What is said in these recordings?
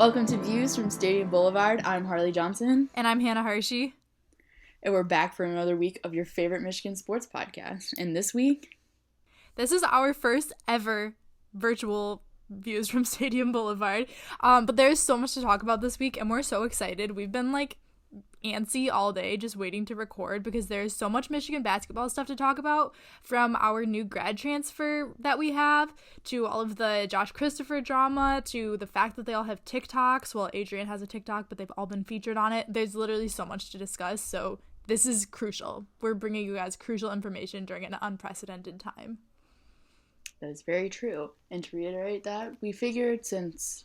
Welcome to Views from Stadium Boulevard. I'm Harley Johnson. And I'm Hannah Hershey. And we're back for another week of your favorite Michigan sports podcast. And this week, this is our first ever virtual Views from Stadium Boulevard. But there's so much to talk about this week, and we're so excited. We've been antsy all day just waiting to record because there's so much Michigan basketball stuff to talk about, from our new grad transfer that we have to all of the Josh Christopher drama to the fact that they all have TikToks. Well, Adrien has a TikTok, but they've all been featured on it. There's literally so much to discuss, so this is crucial. We're bringing you guys crucial information during an unprecedented time. That is very true. And to reiterate that, we figured since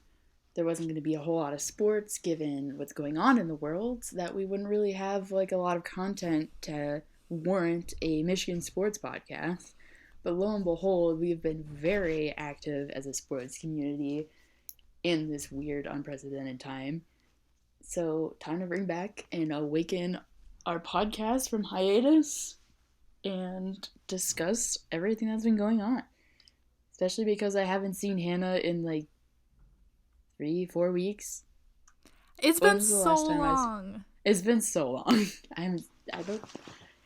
there wasn't going to be a whole lot of sports given what's going on in the world, that we wouldn't really have a lot of content to warrant a Michigan sports podcast. But lo and behold, we've been very active as a sports community in this weird, unprecedented time. So time to bring back and awaken our podcast from hiatus and discuss everything that's been going on. Especially because I haven't seen Hannah in 3-4 weeks. It's been so long. It's been so long.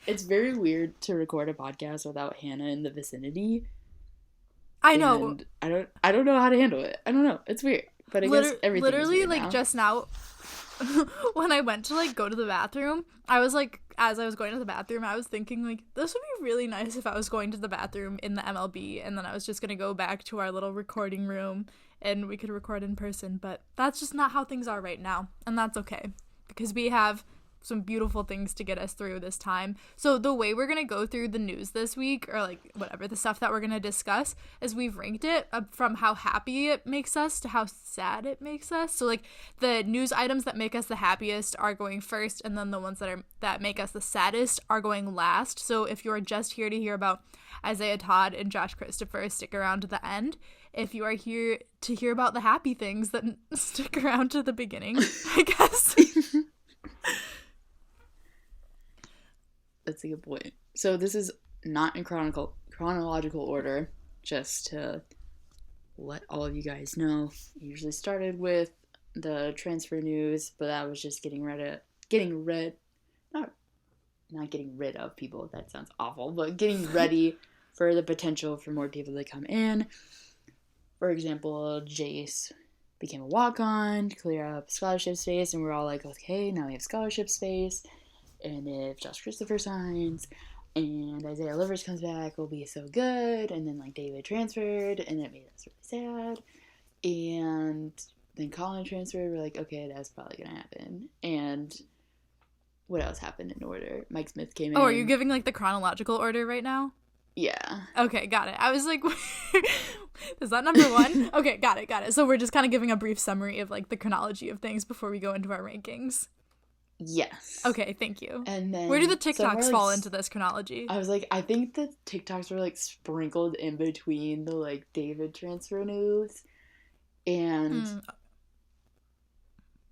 It's very weird to record a podcast without Hannah in the vicinity. I know. And I don't know how to handle it. I don't know. It's weird. But I guess everything literally is weird now. just now when I went to go to the bathroom, I was as I was going to the bathroom, I was thinking this would be really nice if I was going to the bathroom in the MLB and then I was just going to go back to our little recording room and we could record in person, but that's just not how things are right now, and that's okay because we have some beautiful things to get us through this time. So the way we're going to go through the news this week, or whatever, the stuff that we're going to discuss, is we've ranked it from how happy it makes us to how sad it makes us. So the news items that make us the happiest are going first, and then the ones that make us the saddest are going last. So if you're just here to hear about Isaiah Todd and Josh Christopher, stick around to the end. If you are here to hear about the happy things, then stick around to the beginning, I guess. That's a good point. So this is not in chronological order, just to let all of you guys know. I usually started with the transfer news, but that was just not getting rid of people. That sounds awful, but getting ready for the potential for more people to come in. For example, Jace became a walk-on to clear up scholarship space, and we're all okay, now we have scholarship space. And if Josh Christopher signs and Isaiah Livers comes back, we'll be so good. And then David transferred and it made us really sad. And then Colin transferred. We're okay, that's probably going to happen. And what else happened in order? Mike Smith came in. Oh, are you giving the chronological order right now? Yeah. Okay, got it. I was is that number one? Okay, got it. So we're just kind of giving a brief summary of the chronology of things before we go into our rankings. Yes. Okay, thank you. And then where do the TikToks fall into this chronology? I was I think the TikToks were sprinkled in between the David transfer news and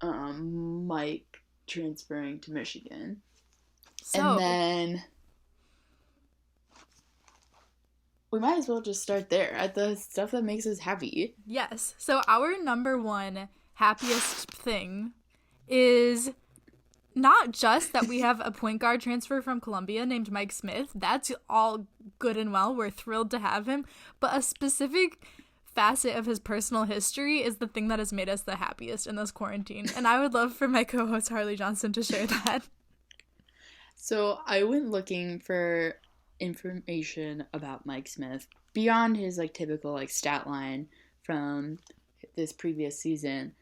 Mike transferring to Michigan. So, and then we might as well just start there at the stuff that makes us happy. Yes. So our number one happiest thing is not just that we have a point guard transfer from Columbia named Mike Smith. That's all good and well. We're thrilled to have him. But a specific facet of his personal history is the thing that has made us the happiest in this quarantine. And I would love for my co-host Harley Johnson to share that. So I went looking for information about Mike Smith beyond his typical stat line from this previous season.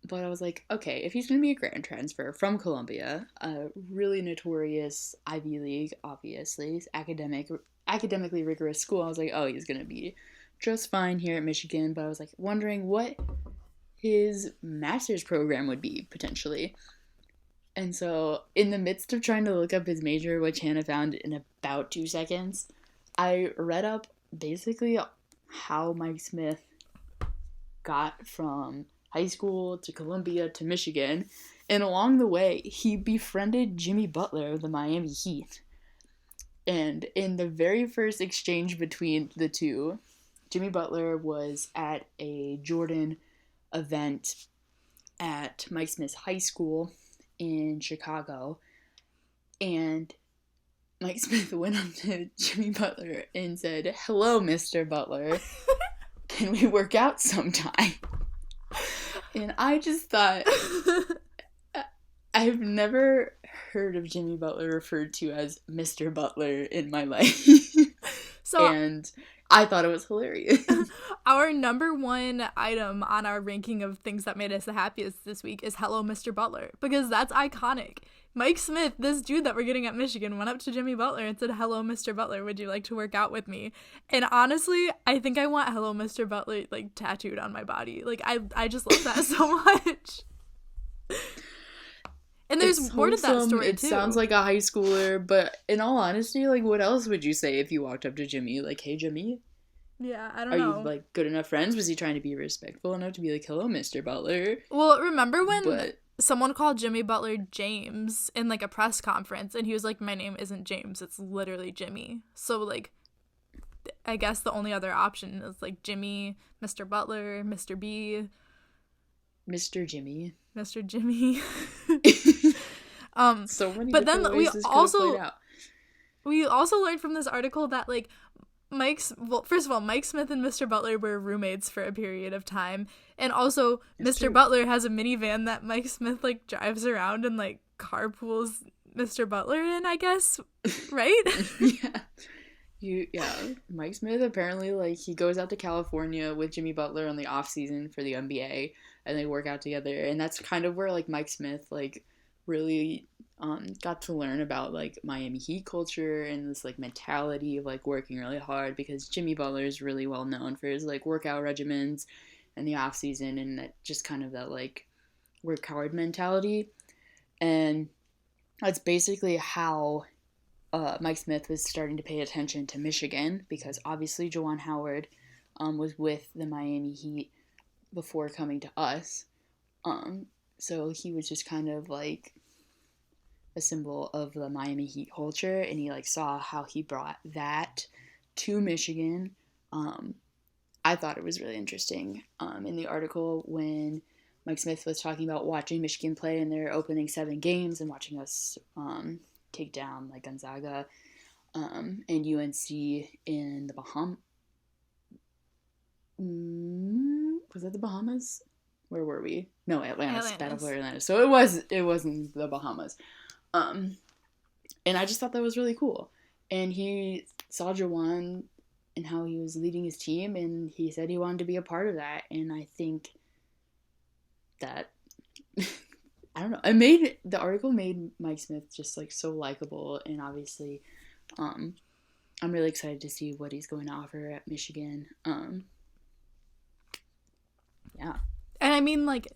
But I was okay, if he's going to be a grad transfer from Columbia, a really notorious Ivy League, obviously, academically rigorous school, I was oh, he's going to be just fine here at Michigan. But I was wondering what his master's program would be, potentially. And so in the midst of trying to look up his major, which Hannah found in about 2 seconds, I read up basically how Mike Smith got from high school to Columbia to Michigan, and along the way he befriended Jimmy Butler of the Miami Heat. And in the very first exchange between the two, Jimmy Butler was at a Jordan event at Mike Smith's high school in Chicago, and Mike Smith went up to Jimmy Butler and said, "Hello, Mr. Butler. Can we work out sometime?" And I just thought, I've never heard of Jimmy Butler referred to as Mr. Butler in my life. And I thought it was hilarious. Our number one item on our ranking of things that made us the happiest this week is "Hello, Mr. Butler," because that's iconic. Mike Smith, this dude that we're getting at Michigan, went up to Jimmy Butler and said, "Hello, Mr. Butler, would you like to work out with me?" And honestly, I think I want "Hello, Mr. Butler" like tattooed on my body. Like I just love that so much. And there's more to that story, it too. It sounds like a high schooler, but in all honesty, like, what else would you say if you walked up to Jimmy? Like, "Hey, Jimmy? Yeah, I don't know. Are you, like, good enough friends?" Was he trying to be respectful enough to be like, "Hello, Mr. Butler"? Well, remember when someone called Jimmy Butler James in, like, a press conference, and he was like, "My name isn't James, it's literally Jimmy." So, like, I guess the only other option is, like, Jimmy, Mr. Butler, Mr. B. Mr. Jimmy. Mr. Jimmy. So many but then ways this could have played out. We also learned from this article that, like, first of all, Mike Smith and Mr. Butler were roommates for a period of time, and also Mr. Butler has a minivan that Mike Smith, like, drives around and, like, carpools Mr. Butler in, I guess, right? Yeah. Mike Smith apparently, like, he goes out to California with Jimmy Butler on the off season for the NBA, and they work out together, and that's kind of where, like, Mike Smith, like, really got to learn about, like, Miami Heat culture and this, like, mentality of, like, working really hard, because Jimmy Butler is really well known for his, like, workout regimens in the off season, and that just kind of that, like, work hard mentality. And that's basically how Mike Smith was starting to pay attention to Michigan, because obviously Juwan Howard was with the Miami Heat before coming to us. So he was just kind of like a symbol of the Miami Heat culture, and he, like, saw how he brought that to Michigan. I thought it was really interesting. In the article, when Mike Smith was talking about watching Michigan play in their opening 7 games and watching us take down, like, Gonzaga and UNC in the Bahamas. Was that the Bahamas? Where were we? No, Atlantis. Battle for Atlantis. So it wasn't the Bahamas. And I just thought that was really cool. And he saw Juwan and how he was leading his team, and he said he wanted to be a part of that. And I think that I don't know. The article made Mike Smith just, like, so likable, and obviously, I'm really excited to see what he's going to offer at Michigan. Yeah. And I mean, like,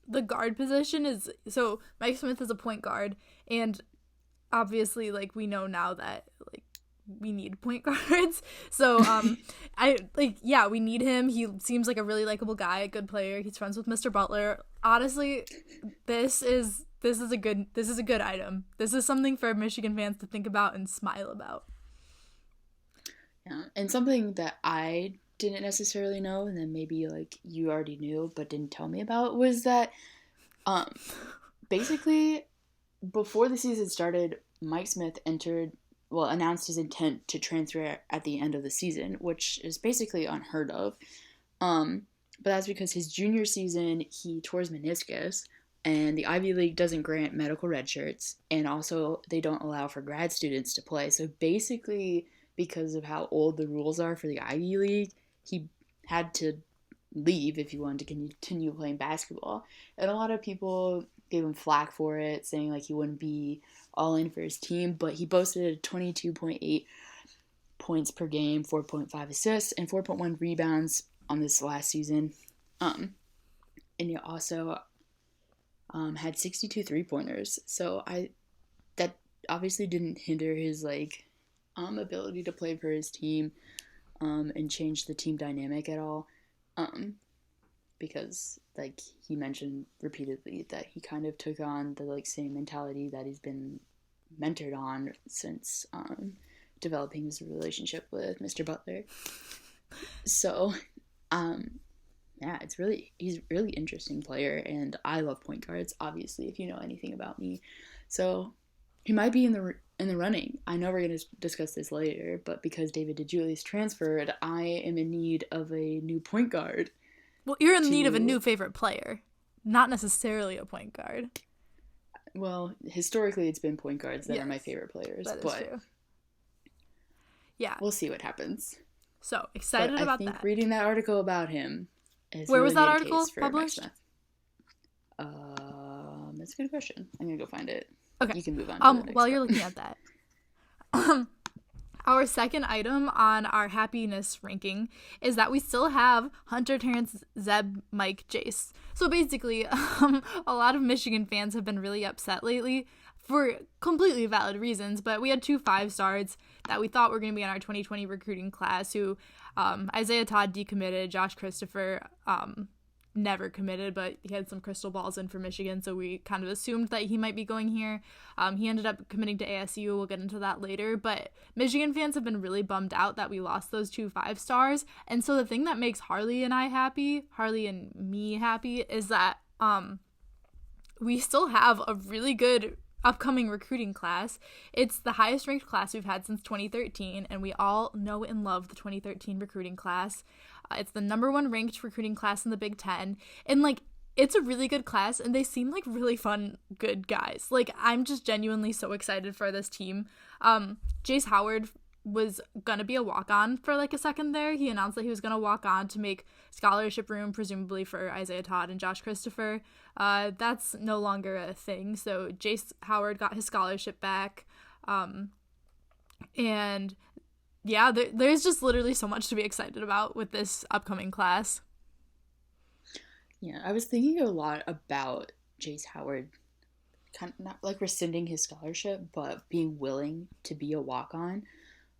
the guard position is, so Mike Smith is a point guard, and obviously, like, we know now that, like, we need point guards. So, we need him. He seems like a really likable guy, a good player. He's friends with Mr. Butler. Honestly, this is a good item. This is something for Michigan fans to think about and smile about. Yeah, and something that I didn't necessarily know, and then maybe, like, you already knew but didn't tell me about, was that basically before the season started, Mike Smith announced his intent to transfer at the end of the season, which is basically unheard of. But that's because his junior season, he tore his meniscus, and the Ivy League doesn't grant medical red shirts, and also they don't allow for grad students to play. So basically, because of how old the rules are for the Ivy League, he had to leave if he wanted to continue playing basketball. And a lot of people gave him flack for it, saying, like, he wouldn't be all in for his team, but he boasted 22.8 points per game, 4.5 assists, and 4.1 rebounds on this last season. And he also had 62 3-pointers. So that obviously didn't hinder his, like, ability to play for his team and change the team dynamic at all. Because, like, he mentioned repeatedly that he kind of took on the, like, same mentality that he's been mentored on since developing his relationship with Mr. Butler. So, Yeah, he's a really interesting player, and I love point guards, obviously, if you know anything about me. So he might be in the running. I know we're going to discuss this later, but because David DeJulius transferred, I am in need of a new point guard. Well, you're in need of a new favorite player, not necessarily a point guard. Well, historically, it's been point guards that are my favorite players, that is but true. Yeah, we'll see what happens. So excited about that. I think reading that article about him. Where was that article published? That's a good question. I'm gonna go find it. Okay. You can move on. While you're looking at that, our second item on our happiness ranking is that we still have Hunter, Terrence, Zeb, Mike, Jace. So basically, a lot of Michigan fans have been really upset lately for completely valid reasons, but we had 2 5-stars that we thought were going to be in our 2020 recruiting class who Isaiah Todd decommitted, Josh Christopher never committed, but he had some crystal balls in for Michigan, so we kind of assumed that he might be going here. He ended up committing to ASU. We'll get into that later, but Michigan fans have been really bummed out that we lost those 2 5-stars, and so the thing that makes Harley and me happy, is that we still have a really good upcoming recruiting class. It's the highest ranked class we've had since 2013, and we all know and love the 2013 recruiting class. It's the number 1 ranked recruiting class in the Big Ten, and like, it's a really good class, and they seem like really fun, good guys. Like, I'm just genuinely so excited for this team. Jace Howard was gonna be a walk-on for like a second there. He announced that he was gonna walk on to make scholarship room, presumably for Isaiah Todd and Josh Christopher. That's no longer a thing, so Jace Howard got his scholarship back. And yeah, there's just literally so much to be excited about with this upcoming class. Yeah, I was thinking a lot about Jace Howard kind of not like rescinding his scholarship, but being willing to be a walk-on.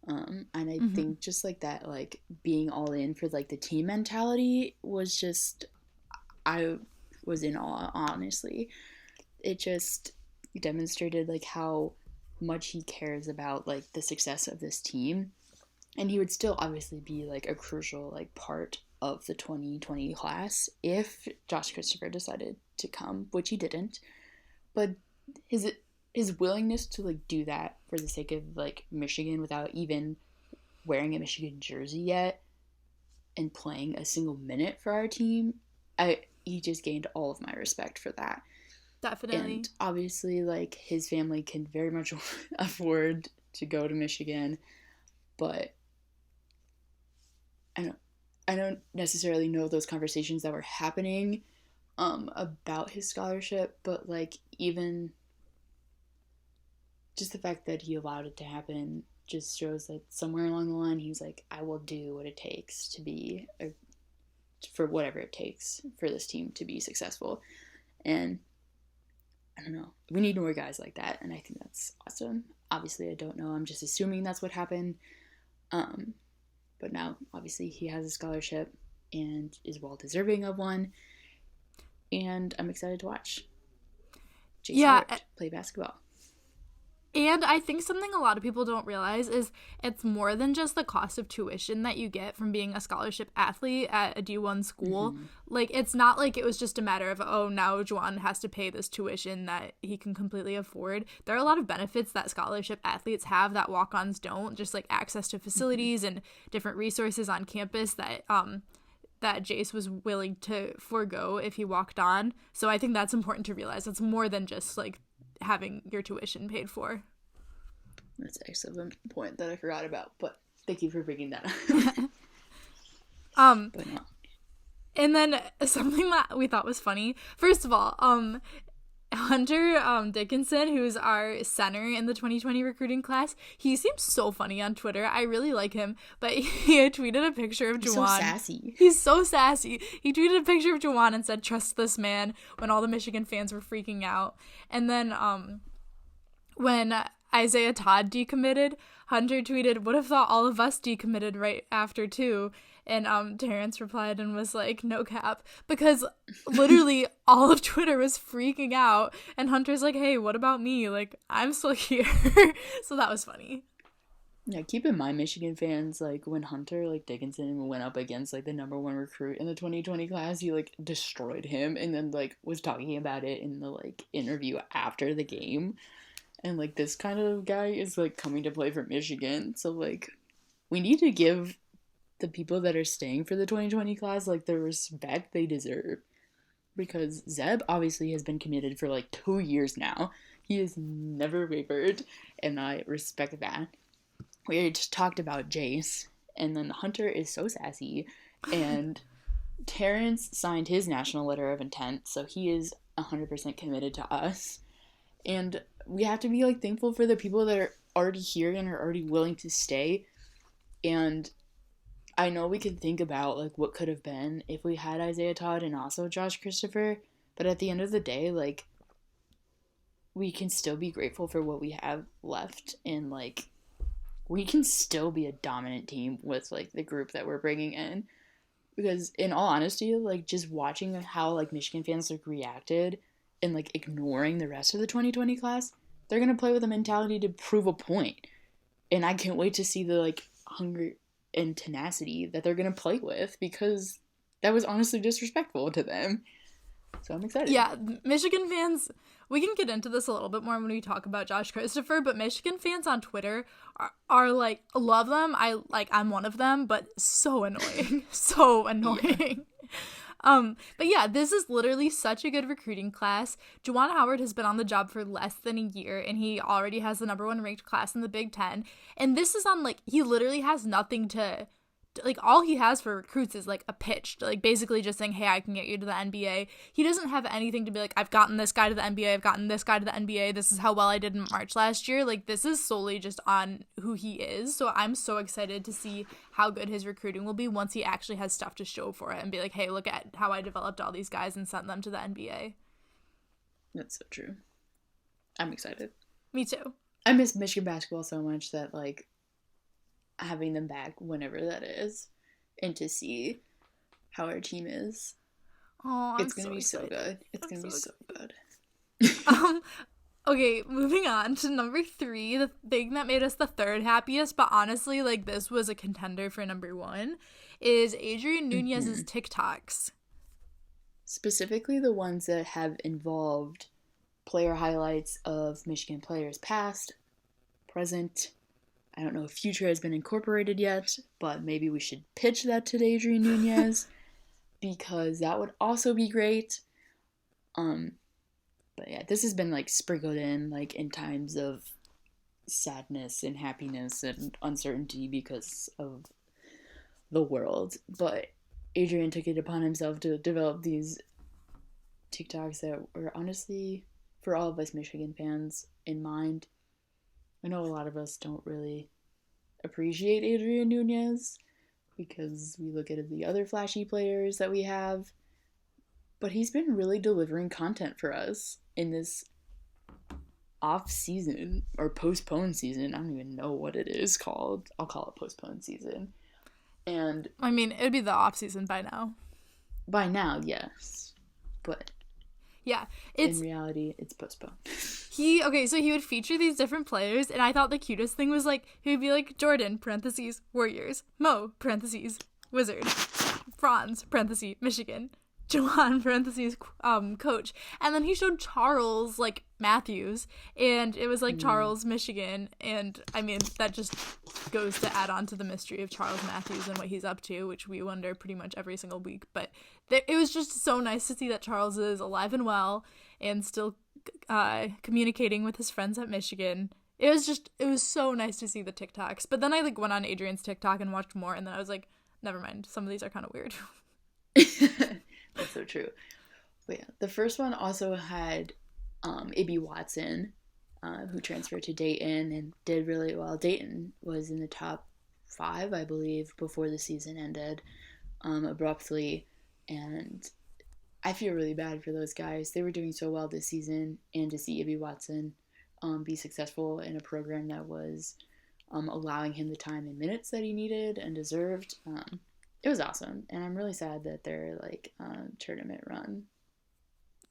And I think just like that, like being all in for like the team mentality was just, I was in awe, honestly. It just demonstrated like how much he cares about like the success of this team. And he would still obviously be like a crucial like part of the 2020 class if Josh Christopher decided to come, which he didn't. But his willingness to like do that for the sake of like Michigan without even wearing a Michigan jersey yet and playing a single minute for our team, he just gained all of my respect for that. Definitely. And obviously like his family can very much afford to go to Michigan, but I don't necessarily know those conversations that were happening about his scholarship, but like even just the fact that he allowed it to happen just shows that somewhere along the line he was like, I will do what it takes to be for whatever it takes for this team to be successful. And I don't know, we need more guys like that, and I think that's awesome. Obviously I don't know, I'm just assuming that's what happened. But now obviously he has a scholarship and is well deserving of one, and I'm excited to watch Jace Howard play basketball. And I think something a lot of people don't realize is it's more than just the cost of tuition that you get from being a scholarship athlete at a D1 school. Like, it's not like it was just a matter of, oh, now Juwan has to pay this tuition that he can completely afford. There are a lot of benefits that scholarship athletes have that walk-ons don't, just like access to facilities and different resources on campus that Jace was willing to forego if he walked on. So I think that's important to realize. It's more than just like having your tuition paid for. That's an excellent point that I forgot about, but thank you for bringing that up. But no. And then something that we thought was funny, first of all, Hunter Dickinson, who's our center in the 2020 recruiting class, he seems so funny on Twitter. I really like him, but he had tweeted a picture of Juwan. He's so sassy. He's so sassy. He tweeted a picture of Juwan and said, "Trust this man," when all the Michigan fans were freaking out. And then when Isaiah Todd decommitted, Hunter tweeted, "Would have thought all of us decommitted right after too." And Terrence replied and was like, "No cap," because literally all of Twitter was freaking out, and Hunter's like, "Hey, what about me? Like, I'm still here." So that was funny. Yeah, keep in mind, Michigan fans, like, when Hunter, like, Dickinson went up against, like, the number one recruit in the 2020 class, he, like, destroyed him and then, like, was talking about it in the, like, interview after the game. And, like, this kind of guy is, like, coming to play for Michigan. So, like, we need to give the people that are staying for the 2020 class, like, the respect they deserve. Because Zeb obviously has been committed for, like, 2 years now. He has never wavered, and I respect that. We just talked about Jace, and then Hunter is so sassy, and Terrence signed his national letter of intent, so he is 100% committed to us. And we have to be, like, thankful for the people that are already here and are already willing to stay. And I know we could think about, like, what could have been if we had Isaiah Todd and also Josh Christopher, but at the end of the day, like, we can still be grateful for what we have left, and, like, we can still be a dominant team with, like, the group that we're bringing in. Because in all honesty, like, just watching how, like, Michigan fans, like, reacted and, like, ignoring the rest of the 2020 class, they're gonna play with a mentality to prove a point. And I can't wait to see the, like, hunger and tenacity that they're gonna play with, because that was honestly disrespectful to them. So I'm excited. Yeah, Michigan fans, we can get into this a little bit more when we talk about Josh Christopher, but Michigan fans on Twitter are like, love them. I'm one of them, but so annoying. So annoying. But yeah, this is literally such a good recruiting class. Juwan Howard has been on the job for less than a year, and he already has the number one ranked class in the Big Ten. And this is on, like, he literally has nothing to, like, all he has for recruits is, like, a pitch, like, basically just saying, hey, I can get you to the NBA. He doesn't have anything to be like, I've gotten this guy to the NBA, I've gotten this guy to the NBA, this is how well I did in March last year. Like, this is solely just on who he is. So I'm so excited to see how good his recruiting will be once he actually has stuff to show for it and be like, hey, look at how I developed all these guys and sent them to the NBA. That's so true. I'm excited. Me too. I miss Michigan basketball so much that, like, having them back whenever that is, and to see how our team is, it's gonna be so good. It's gonna be so good. Okay, moving on to number 3, the thing that made us the third happiest, but honestly, like, this was a contender for number 1, is Adrien Nunez's TikToks. Specifically the ones that have involved player highlights of Michigan players past, present. I don't know if future has been incorporated yet, but maybe we should pitch that to Adrien Nunez, because that would also be great. But yeah, this has been, like, sprinkled in, like, in times of sadness and happiness and uncertainty because of the world. But Adrien took it upon himself to develop these TikToks that were honestly, for all of us Michigan fans, in mind. I know a lot of us don't really appreciate Adrien Nunez because we look at the other flashy players that we have, but he's been really delivering content for us in this off season, or postponed season. I don't even know what it is called. I'll call it postponed season. And I mean, it'd be the off season by now. By now, yes. But yeah, in reality, it's postponed. So he would feature these different players, and I thought the cutest thing was, like, he would be like, Jordan, parentheses, Warriors, Mo, parentheses, Wizard, Franz, parentheses, Michigan, Juwan, parentheses, coach. And then he showed Charles, like, Matthews, and it was, like, Charles, Michigan, and, I mean, that just goes to add on to the mystery of Charles Matthews and what he's up to, which we wonder pretty much every single week. But it was just so nice to see that Charles is alive and well and still communicating with his friends at Michigan. It was so nice to see the TikToks. But then I, like, went on Adrien's TikTok and watched more, and then I was like, never mind, some of these are kind of weird. That's so true. But yeah, the first one also had Ibby Watson, who transferred to Dayton and did really well. Dayton was in the top 5, I believe, before the season ended abruptly, and I feel really bad for those guys. They were doing so well this season, and to see Ibby Watson be successful in a program that was allowing him the time and minutes that he needed and deserved, it was awesome. And I'm really sad that their, like, tournament run.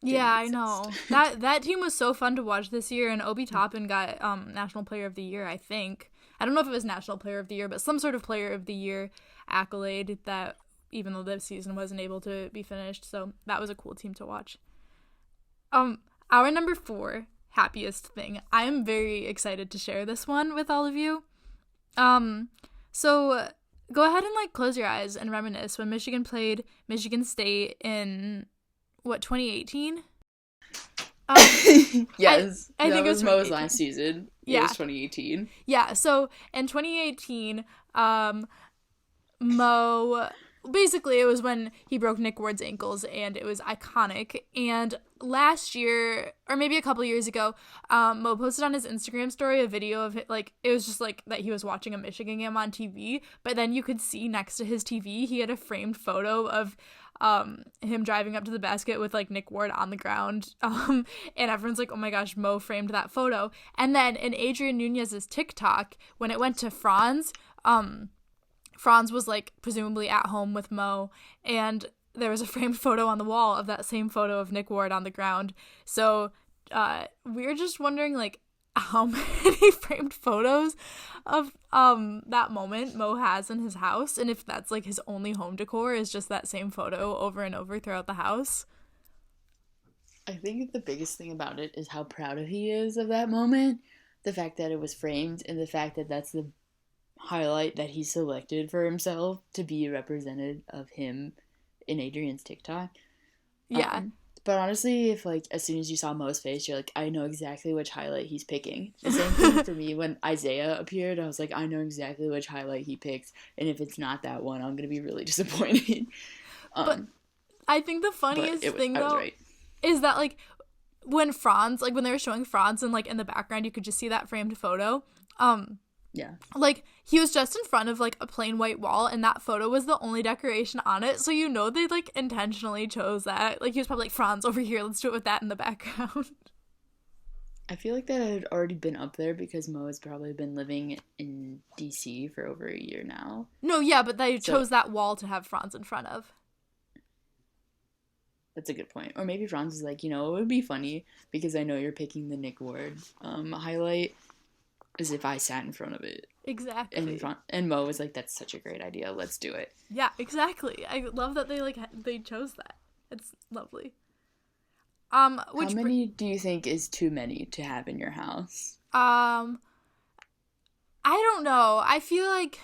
Yeah, I know. That team was so fun to watch this year, and Obi Toppin got National Player of the Year, I think. I don't know if it was National Player of the Year, but some sort of Player of the Year accolade that even though the season wasn't able to be finished. So that was a cool team to watch. Our number 4 happiest thing. I am very excited to share this one with all of you. So go ahead and like close your eyes and reminisce when Michigan played Michigan State in 2018? Yes, I think it was Mo's last season. Yeah. It was 2018. Yeah, so in 2018, Mo, basically it was when he broke Nick Ward's ankles, and it was iconic. And last year, or maybe a couple years ago, Mo posted on his Instagram story a video of it, like, it was just like that he was watching a Michigan game on TV, but then you could see next to his TV he had a framed photo of him driving up to the basket with like Nick Ward on the ground, and everyone's like, oh my gosh, Mo framed that photo. And then in Adrien Nunez's TikTok, when it went to Franz, Franz was like presumably at home with Mo, and there was a framed photo on the wall of that same photo of Nick Ward on the ground. So we're just wondering like how many framed photos of that moment Mo has in his house, and if that's like his only home decor is just that same photo over and over throughout the house. I think the biggest thing about it is how proud he is of that moment, the fact that it was framed, and the fact that that's the highlight that he selected for himself to be represented of him in Adrian's TikTok. Yeah. But honestly, if like as soon as you saw Mo's face, you're like, I know exactly which highlight he's picking. The same thing for me when Isaiah appeared. I was like, I know exactly which highlight he picks, and if it's not that one, I'm gonna be really disappointed. But I think the funniest thing though is that like when Franz, like when they were showing Franz and like in the background you could just see that framed photo. Yeah. Like, he was just in front of, like, a plain white wall, and that photo was the only decoration on it, so you know they, like, intentionally chose that. Like, he was probably like, Franz, over here, let's do it with that in the background. I feel like that had already been up there because Mo has probably been living in D.C. for over a year now. No, yeah, but they chose that wall to have Franz in front of. That's a good point. Or maybe Franz is like, you know, it would be funny, because I know you're picking the Nick Ward highlight, as if I sat in front of it. Exactly. And Mo was like, that's such a great idea. Let's do it. Yeah, exactly. I love that they chose that. It's lovely. How many do you think is too many to have in your house? I don't know. I feel like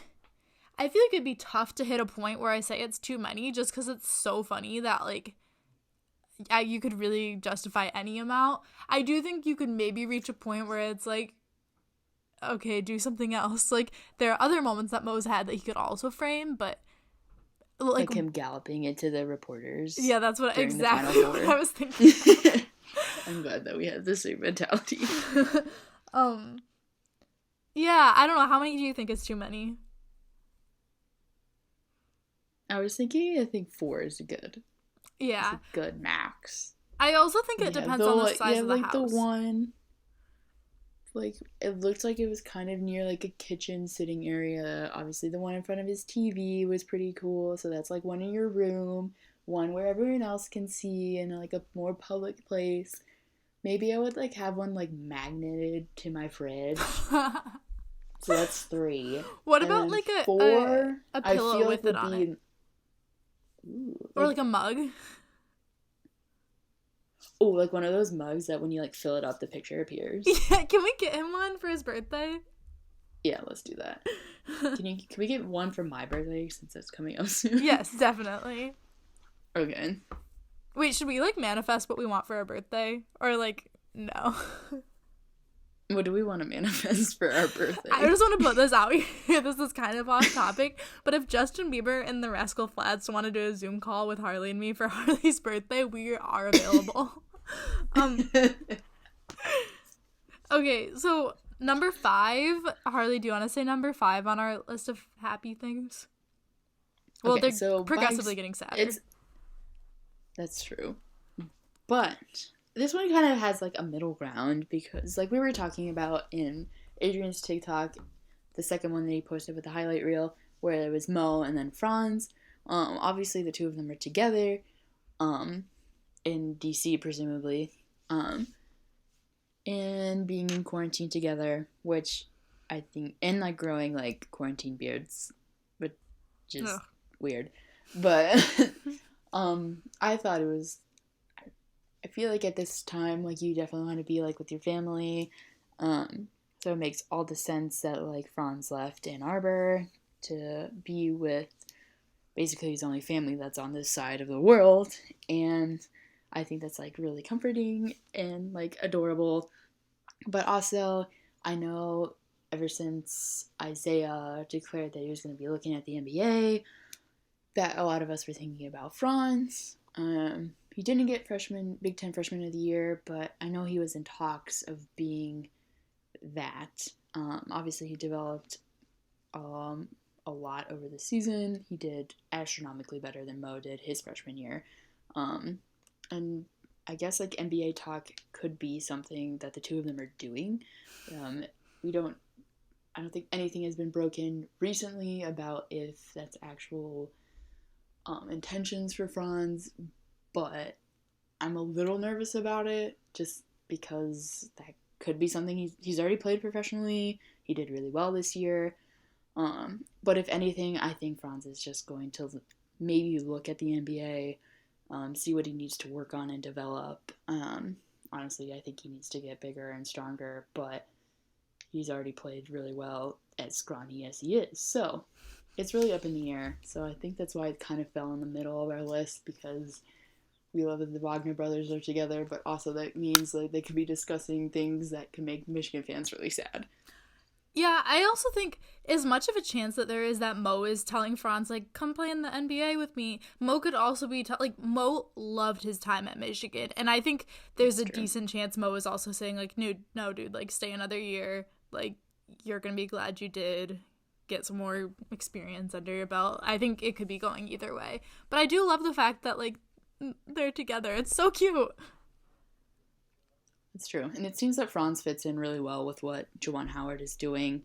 it'd be tough to hit a point where I say it's too many, just because it's so funny that like you could really justify any amount. I do think you could maybe reach a point where it's like, okay, do something else. Like, there are other moments that Mo's had that he could also frame, but like him galloping into the reporters. Yeah, that's what exactly what I was thinking. I'm glad that we had the same mentality. Yeah, I don't know. How many do you think is too many? I was thinking, I think 4 is good. Yeah. It's a good max. I also think it depends on the size of the house. The one, like, it looked like it was kind of near, like, a kitchen sitting area. Obviously, the one in front of his TV was pretty cool. So that's, like, one in your room, one where everyone else can see, in, like, a more public place. Maybe I would, like, have one, like, magneted to my fridge. So that's 3. What about, like, 4, a pillow with it on it? Ooh, or, like, a mug? Oh, like one of those mugs that when you, like, fill it up, the picture appears. Yeah, can we get him one for his birthday? Yeah, let's do that. Can we get one for my birthday, since it's coming up soon? Yes, definitely. Okay. Wait, should we, like, manifest what we want for our birthday? Or, like, no? What do we want to manifest for our birthday? I just want to put this out here. This is kind of off topic, but if Justin Bieber and the Rascal Flatts want to do a Zoom call with Harley and me for Harley's birthday, we are available. Okay, so number 5. Harley, do you want to say number 5 on our list of happy things? Well, okay, they're progressively getting sadder. That's true. But this one kind of has, like, a middle ground, because, like, we were talking about in Adrian's TikTok, the second one that he posted with the highlight reel, where there was Mo and then Franz. Obviously, the two of them are together, in DC, presumably, and being in quarantine together, which I think, and like growing like quarantine beards, which is Ugh. weird. But I thought it was. I feel like at this time, like you definitely want to be like with your family. So it makes all the sense that like Franz left Ann Arbor to be with basically his only family that's on this side of the world, and I think that's like really comforting and like adorable. But also, I know ever since Isaiah declared that he was going to be looking at the NBA, that a lot of us were thinking about Franz. He didn't get Big Ten Freshman of the Year, but I know he was in talks of being that. Obviously, he developed a lot over the season. He did astronomically better than Mo did his freshman year. And I guess like NBA talk could be something that the two of them are doing. I don't think anything has been broken recently about if that's actual intentions for Franz, but I'm a little nervous about it just because that could be something he's already played professionally. He did really well this year. But if anything, I think Franz is just going to maybe look at the NBA, see what he needs to work on and develop. Honestly, I think he needs to get bigger and stronger, but he's already played really well as scrawny as he is. So it's really up in the air. So I think that's why it kind of fell in the middle of our list, because we love that the Wagner brothers are together, but also that means like they could be discussing things that could make Michigan fans really sad. Yeah, I also think as much of a chance that there is that Mo is telling Franz, like, come play in the NBA with me, Mo could also be, like, Mo loved his time at Michigan, and I think there's a decent chance Mo is also saying, like, no, dude, like, stay another year, like, you're gonna be glad you did, get some more experience under your belt. I think it could be going either way, but I do love the fact that, like, they're together. It's so cute. It's true. And it seems that Franz fits in really well with what Juwan Howard is doing.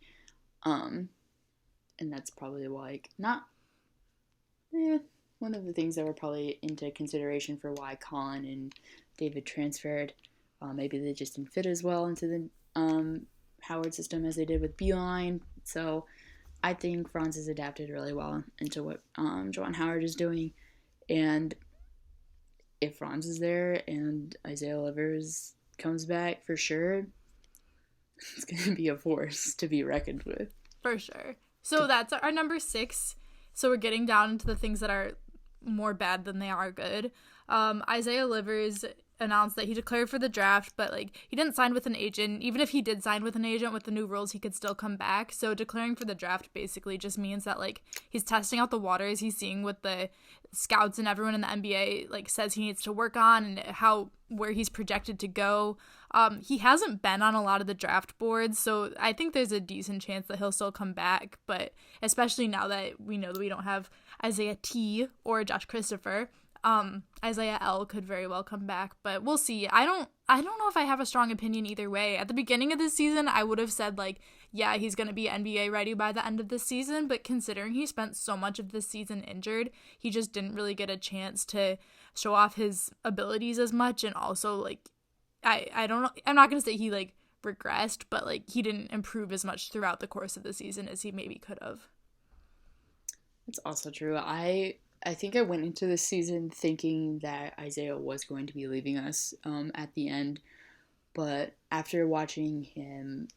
And that's probably like one of the things that were probably into consideration for why Colin and David transferred. Maybe they just didn't fit as well into the Howard system as they did with Beeline. So I think Franz has adapted really well into what Juwan Howard is doing. And if Franz is there and Isaiah Livers comes back, for sure, it's going to be a force to be reckoned with. For sure. So that's our number 6. So we're getting down into the things that are more bad than they are good. Isaiah Livers announced that he declared for the draft, but like he didn't sign with an agent. Even if he did sign with an agent with the new rules, he could still come back. So declaring for the draft basically just means that like he's testing out the waters. He's seeing what the scouts and everyone in the NBA like says he needs to work on and where he's projected to go. He hasn't been on a lot of the draft boards, so I think there's a decent chance that he'll still come back, but especially now that we know that we don't have Isaiah T or Josh Christopher, Isaiah L could very well come back, but we'll see. I don't know if I have a strong opinion either way. At the beginning of this season, I would have said like, yeah, he's going to be NBA ready by the end of this season, but considering he spent so much of this season injured, he just didn't really get a chance to show off his abilities as much, and also like I don't know, I'm not going to say he like regressed, but like he didn't improve as much throughout the course of the season as he maybe could have. That's also true. I think I went into this season thinking that Isaiah was going to be leaving us at the end, but after watching him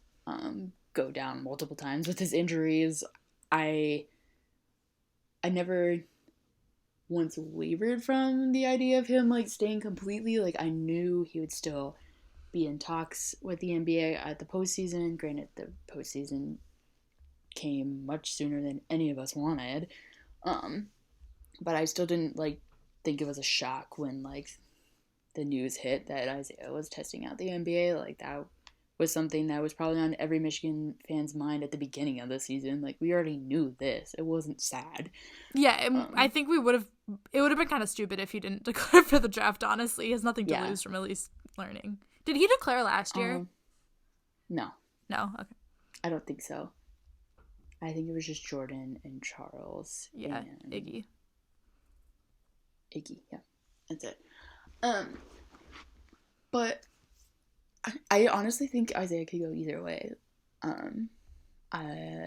go down multiple times with his injuries, I never once wavered from the idea of him like staying completely. Like I knew he would still be in talks with the NBA at the postseason. Granted, the postseason came much sooner than any of us wanted. But I still didn't like think it was a shock when like the news hit that Isaiah was testing out the NBA. Like that was something that was probably on every Michigan fan's mind at the beginning of the season. Like we already knew this. It wasn't sad. Yeah, I think it would have been kind of stupid if he didn't declare for the draft, honestly. He has nothing to lose from at least learning. Did he declare last year? No. No? Okay. I don't think so. I think it was just Jordan and Charles. Yeah, and Iggy, yeah. That's it. But I honestly think Isaiah could go either way.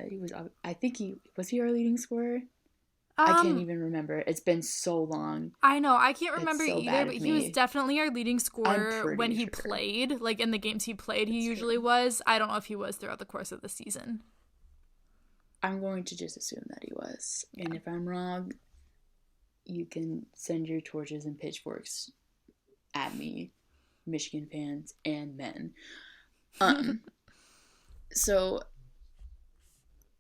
He was. I think he our leading scorer. I can't Um, even remember. It's been so long. I know, I can't It's remember so either, bad but of he was me. definitely our leading I'm scorer when pretty he sure. played. Like, in the games he played, he It's usually true. was. I don't know if he was throughout the course of the season. I'm going to just assume that he was. And Yeah. if I'm wrong, you can send your torches and pitchforks at me, Michigan fans and men. Um, so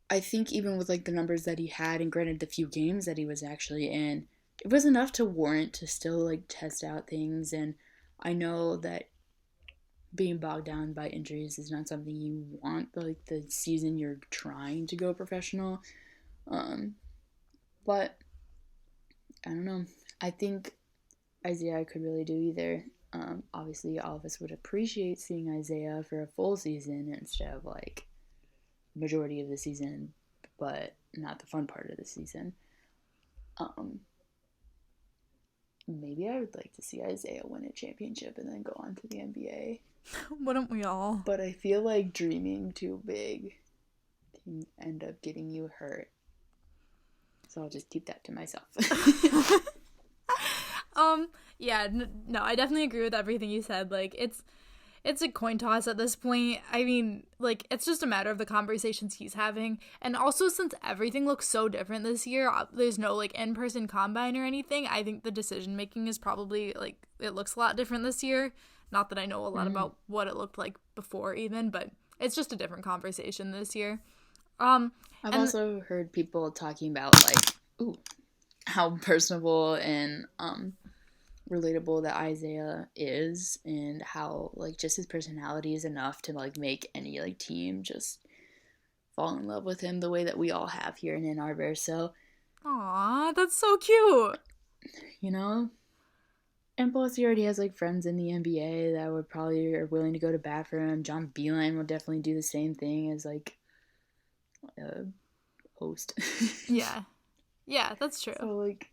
I think even with like the numbers that he had, and granted the few games that he was actually in, it was enough to warrant to still like test out things. And I know that being bogged down by injuries is not something you want. Like the season you're trying to go professional, um, but I don't know. I think Isaiah could really do either. Obviously, all of us would appreciate seeing Isaiah for a full season instead of like majority of the season, but not the fun part of the season. Um, Maybe I would like to see Isaiah win a championship and then go on to the NBA. Wouldn't we all? But I feel like dreaming too big can end up getting you hurt. So I'll just keep that to myself. Yeah, no, I definitely agree with everything you said. Like, it's a coin toss at this point. I mean, like, it's just a matter of the conversations he's having. And also, since everything looks so different this year, there's no, like, in-person combine or anything, I think the decision-making is probably, like, it looks a lot different this year. Not that I know a lot Mm. about what it looked like before even, but it's just a different conversation this year. I've And also heard people talking about like, ooh, how personable and relatable that Isaiah is, and how like just his personality is enough to like make any like team just fall in love with him the way that we all have here in Ann Arbor. So, aw, that's so cute. you know, and plus he already has like friends in the NBA that would probably are willing to go to bat for him. John Beeline will definitely do the same thing as like a host. Yeah. Yeah, that's true. So like,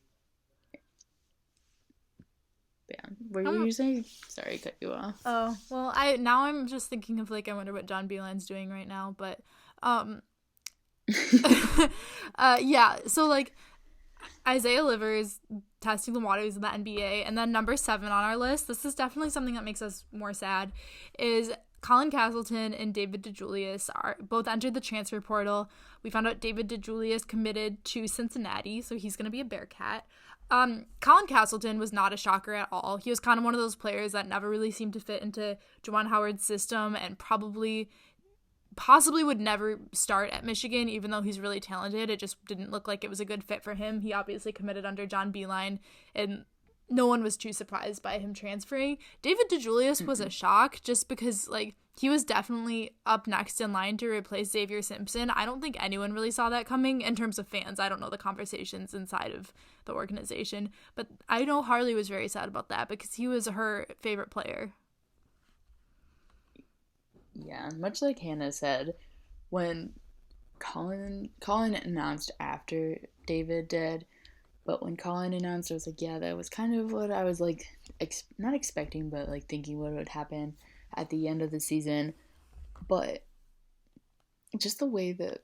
yeah, what were Um, you saying? Sorry, I cut you off. oh, well, I'm just thinking of, like, I wonder what John Beeline's doing right now, but, um, yeah, so, like, Isaiah Livers testing the waters of the NBA, and then number 7 on our list, this is definitely something that makes us more sad, is Colin Castleton and David DeJulius are both entered the transfer portal. We found out David DeJulius committed to Cincinnati, so he's going to be a Bearcat. Colin Castleton was not a shocker at all. He was kind of one of those players that never really seemed to fit into Juwan Howard's system, and possibly would never start at Michigan, even though he's really talented. It just didn't look like it was a good fit for him. He obviously committed under John Beeline, and no one was too surprised by him transferring. David DeJulius was a shock just because, like, he was definitely up next in line to replace Xavier Simpson. I don't think anyone really saw that coming in terms of fans. I don't know the conversations inside of the organization, but I know Harley was very sad about that because he was her favorite player. Yeah, much like Hannah said, when Colin announced after David did, but when Colin announced, I was like, yeah, that was kind of what I was like, not expecting, but like thinking what would happen at the end of the season. But just the way that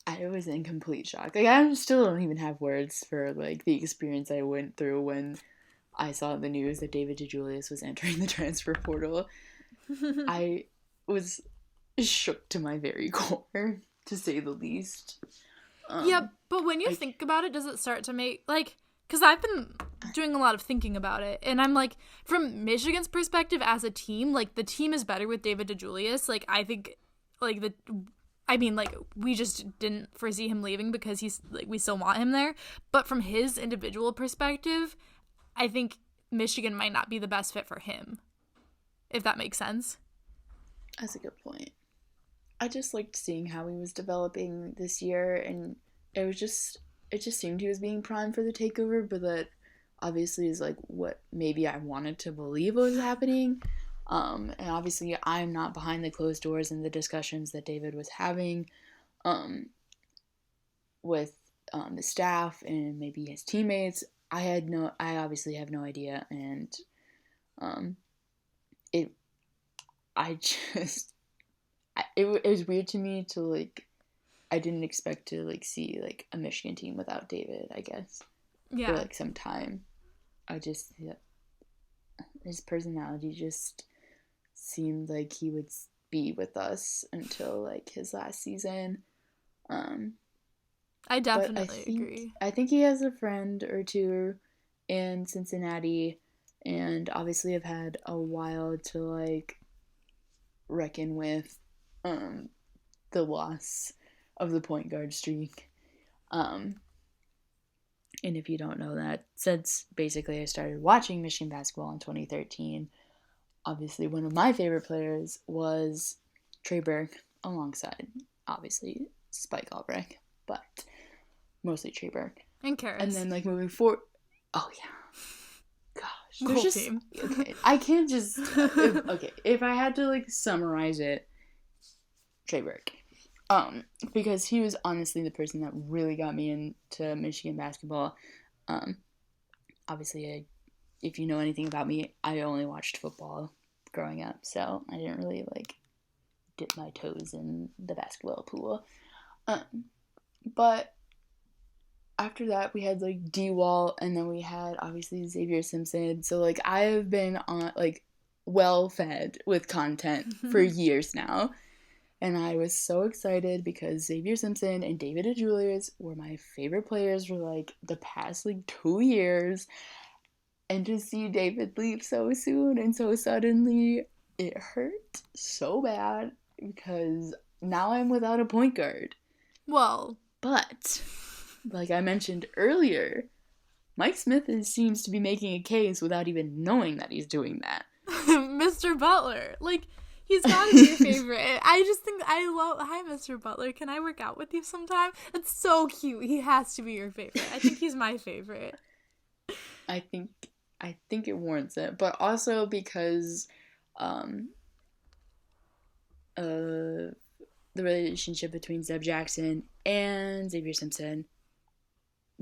I was in complete shock. Like I still don't even have words for like the experience I went through when I saw the news that David DeJulius was entering the transfer portal. I was shook to my very core, to say the least. Yeah, Um, but when you I, think about it, does it start to make, like, because I've been doing a lot of thinking about it, and I'm like, from Michigan's perspective as a team, like, the team is better with David DeJulius. Like, I think, like, like, we just didn't foresee him leaving because he's, like, we still want him there. But from his individual perspective, I think Michigan might not be the best fit for him, if that makes sense. that's a good point. I just liked seeing how he was developing this year, and it just seemed he was being primed for the takeover, but that obviously is like what maybe I wanted to believe was happening. And obviously I'm not behind the closed doors in the discussions that David was having um, with the staff and maybe his teammates. I obviously have no idea, and um, it, I just, it was weird to me to, like, I didn't expect to, like, see, like, a Michigan team without David, I guess. Yeah. For, like, some time. I just, his personality just seemed like he would be with us until, like, his last season. I definitely agree. I think he has a friend or two in Cincinnati, and obviously I've had a while to, like, reckon with the loss of the point guard streak. And if you don't know that, since basically I started watching Michigan basketball in 2013, obviously one of my favorite players was Trey Burke, alongside, obviously, Spike Albrecht, but mostly Trey Burke. And Karis. And then, like, moving forward, oh yeah, gosh, The whole team. Okay, I can't just, if I had to, like, summarize it, Trey Burke. Because he was honestly the person that really got me into Michigan basketball. Obviously, if you know anything about me, I only watched football growing up, so I didn't really, like, dip my toes in the basketball pool. But after that, we had, like, D-Wall, and then we had, obviously, Xavier Simpson. So, like, I have been on, like, well-fed with content for years now. And I was so excited because Xavier Simpson and David DeJulius were my favorite players for, like, the past, like, 2 years. And to see David leave so soon and so suddenly, it hurt so bad because now I'm without a point guard. Well. But, like I mentioned earlier, Mike Smith seems to be making a case without even knowing that he's doing that. Mr. Butler. Like, he's gotta be your favorite. I just think hi, Mr. Butler. Can I work out with you sometime? That's so cute. He has to be your favorite. I think he's my favorite. I think it warrants it, but also because the relationship between Zeb Jackson and Xavier Simpson,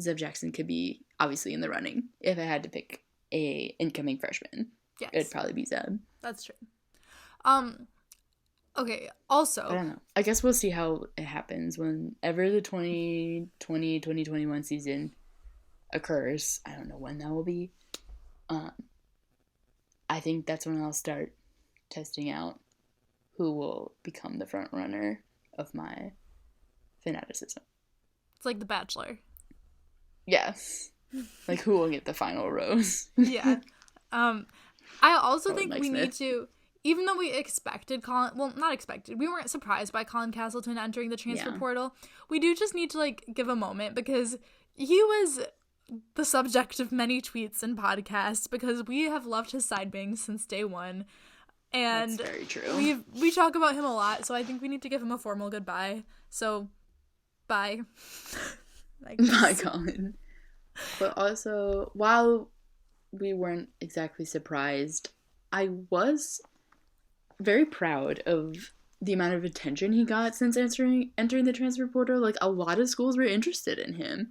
Zeb Jackson could be obviously in the running. If I had to pick a incoming freshman, yes, it'd probably be Zeb. That's true. Okay, also, I don't know. I guess we'll see how it happens whenever the 2020-2021 season occurs. I don't know when that will be. I think that's when I'll start testing out who will become the front runner of my fanaticism. It's like The Bachelor. Yes. Like, who will get the final rose? Yeah. I also think Mike we Smith. need to, even though we expected Colin, well, not expected, we weren't surprised by Colin Castleton entering the transfer portal, we do just need to, like, give a moment because he was the subject of many tweets and podcasts because we have loved his side bangs since day one. And that's very true. We talk about him a lot, so I think we need to give him a formal goodbye. So, bye. Bye, Colin. But also, while we weren't exactly surprised, I was very proud of the amount of attention he got since entering the transfer portal. Like, a lot of schools were interested in him.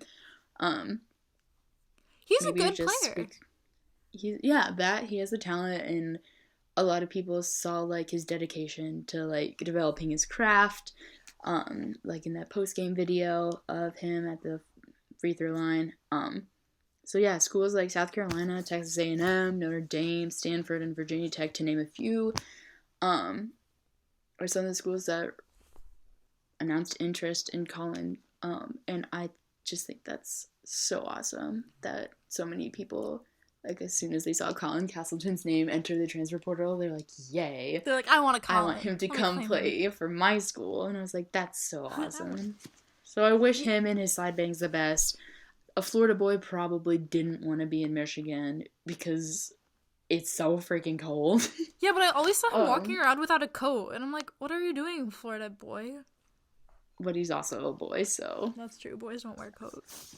He's a good player. He has the talent, and a lot of people saw, like, his dedication to, like, developing his craft, like in that post-game video of him at the free throw line. So yeah, schools like South Carolina, Texas A&M, Notre Dame, Stanford, and Virginia Tech, to name a few, are some of the schools that announced interest in Colin. And I just think that's so awesome that so many people, like, as soon as they saw Colin Castleton's name enter the transfer portal, they're like, yay. They're like, I want him to come play for my school. And I was like, that's so awesome. So I wish him and his side bangs the best. A Florida boy probably didn't want to be in Michigan because it's so freaking cold. Yeah, but I always saw him walking around without a coat. And I'm like, what are you doing, Florida boy? But he's also a boy, so. That's true. Boys don't wear coats.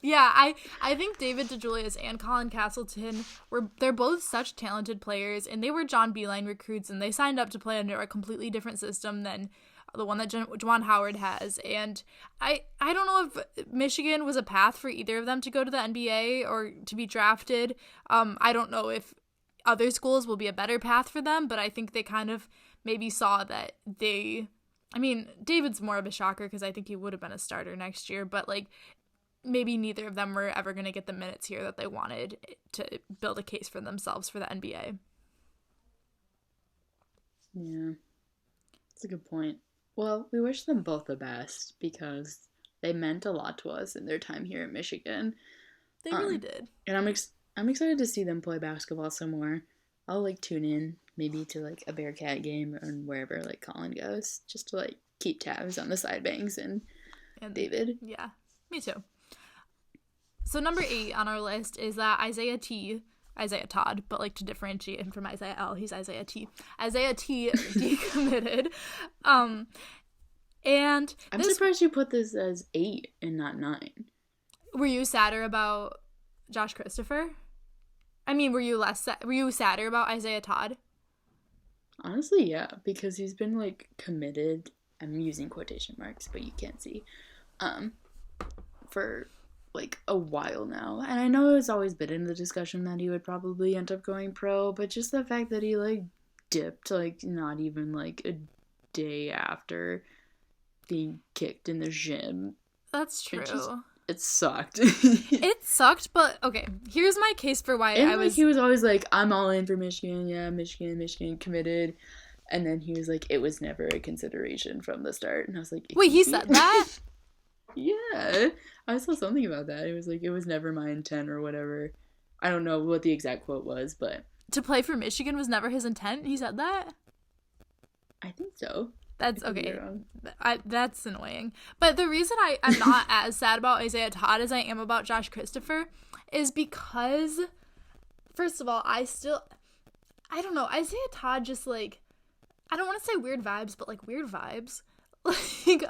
Yeah, I think David DeJulius and Colin Castleton they're both such talented players, and they were John Beeline recruits, and they signed up to play under a completely different system than the one that Juwan Howard has. And I don't know if Michigan was a path for either of them to go to the NBA or to be drafted. I don't know if other schools will be a better path for them, but I think they kind of maybe saw that David's more of a shocker because I think he would have been a starter next year, but like maybe neither of them were ever going to get the minutes here that they wanted to build a case for themselves for the NBA. Yeah, that's a good point. Well, we wish them both the best because they meant a lot to us in their time here in Michigan. They really did. And I'm excited to see them play basketball some more. I'll like tune in maybe to like a Bearcat game or wherever like Colin goes, just to like keep tabs on the side bangs and David. Yeah, me too. So number 8 on our list is that Isaiah Todd, but like to differentiate him from Isaiah L, he's Isaiah T. Isaiah T decommitted. And I'm surprised you put this as 8 and not 9. Were you sadder about Josh Christopher? I mean, were you sadder about Isaiah Todd? Honestly, yeah, because he's been like committed. I'm using quotation marks, but you can't see. For like a while now, and I know it's always been in the discussion that he would probably end up going pro, but just the fact that he like dipped like not even like a day after being kicked in the gym. That's true. It sucked. It sucked, but okay, here's my case for why he was always like, I'm all in for Michigan, yeah, Michigan committed, and then he was like, it was never a consideration from the start, and I was like, wait, he said that? Yeah, I saw something about that. It was like, it was never my intent or whatever. I don't know what the exact quote was, but to play for Michigan was never his intent? He said that? I think so. That's okay. That's annoying. But the reason I'm not as sad about Isaiah Todd as I am about Josh Christopher is because, first of all, I don't know, Isaiah Todd just like, I don't want to say weird vibes, but like weird vibes. Like,